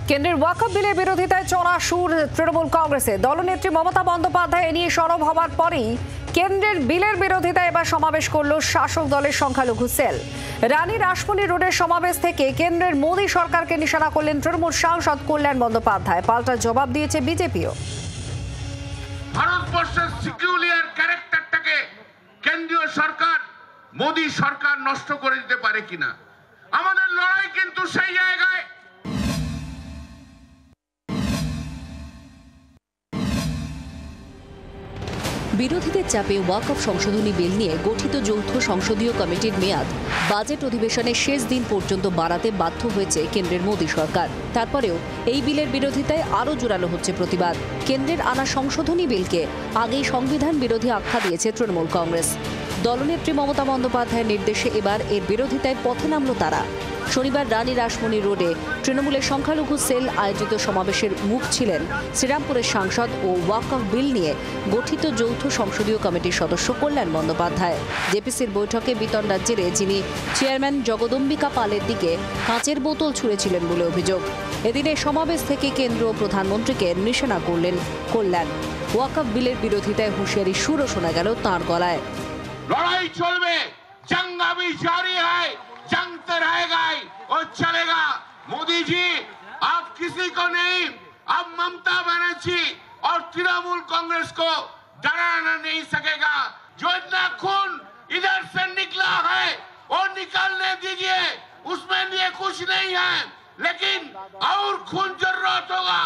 কেন্দ্রের ওয়াকফ বিলের বিরোধিতায় চড়া সুর তৃণমূল কংগ্রেসে। দলনেত্রী মমতা বন্দ্যোপাধ্যায় নিয়ে সরব হওয়ার পরেই কেন্দ্রের বিলের বিরোধিতায় এবার সমাবেশ করল শাসক দলের সংখ্যালঘু সেল। রানী রাসমণি রোডের সমাবেশ থেকে কেন্দ্রের মোদী সরকারকে নিশানা করলেন তৃণমূল সাংসদ কল্যাণ বন্দ্যোপাধ্যায়। পাল্টা জবাব দিয়েছে বিজেপিও। ভারতবর্ষের সিকিউরিয়ার ক্যারেক্টারটাকে কেন্দ্রীয় সরকার মোদী সরকার নষ্ট করে দিতে পারে কিনা, আমাদের লড়াই কিন্তু সেই জায়গায়। বিরোধীদের চাপে ওয়াকফ সংশোধনী বিল নিয়ে গঠিত যৌথ সংসদীয় কমিটির মেয়াদ বাজেট অধিবেশনের শেষ দিন পর্যন্ত বাড়াতে বাধ্য হয়েছে কেন্দ্রের মোদী সরকার। তারপরেও এই বিলের বিরোধিতায় আরও জোরালো হচ্ছে প্রতিবাদ। কেন্দ্রের আনা সংশোধনী বিলকে আগেই সংবিধান বিরোধী আখ্যা দিয়েছে তৃণমূল কংগ্রেস। দলনেত্রী মমতা বন্দ্যোপাধ্যায়ের নির্দেশে এবার এর বিরোধিতায় পথে নামল তারা। শনিবার রানী রাসমণি রোডে তৃণমূলের সংখ্যালঘু সেল আয়োজিত সমাবেশের মুখ ছিলেন শ্রীরামপুরের সাংসদ ও ওয়াকফ বিল নিয়ে গঠিত যৌথ সংসদীয় কমিটির সদস্য কল্যাণ বন্দ্যোপাধ্যায়। জেপিসির বৈঠকে বিতণ্ডার জেরে যিনি চেয়ারম্যান জগদম্বিকা পালের দিকে কাঁচের বোতল ছুঁড়েছিলেন বলে অভিযোগ। এদিনের সমাবেশ থেকে কেন্দ্র ও প্রধানমন্ত্রীকে নিশানা করলেন কল্যাণ। ওয়াকফ বিলের বিরোধিতায় হুঁশিয়ারি সুরও শোনা গেল তাঁর গলায়। লড়াই চলবে, জंग अभी जारी है, जंग तो रहेगा ही और चलेगा। मोदी जी आप किसी को नहीं, अब ममता बनर्जी और तृणमूल कांग्रेस को डराना नहीं सकेगा। जो इतना खून इधर से निकला है और निकालने दीजिए, उसमें लिए कुछ नहीं है, लेकिन और खून जरूरत होगा।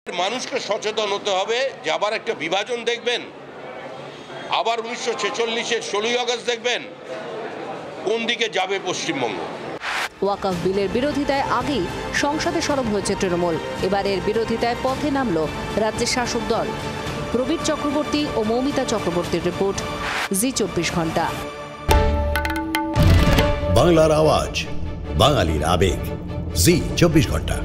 মানুষকে সচেতন হতে হবে যে আবার একটা বিভাজন দেখবেন, আবার 1946-এর 16ই আগস্ট দেখবেন, কোন দিকে যাবে পশ্চিমবঙ্গ। ওয়াকফ বিলের বিরোধিতায় আগেই সংসদে সরব হয়েছে তৃণমূল। এবার এর বিরোধিতায় পথে নামল রাজ্যের শাসক দল। প্রবীর চক্রবর্তী ও মৌমিতা চক্রবর্তীর রিপোর্ট, জি 24 ঘন্টা। বাংলার আওয়াজ, বাঙালির আবেগ, জি 24 ঘন্টা।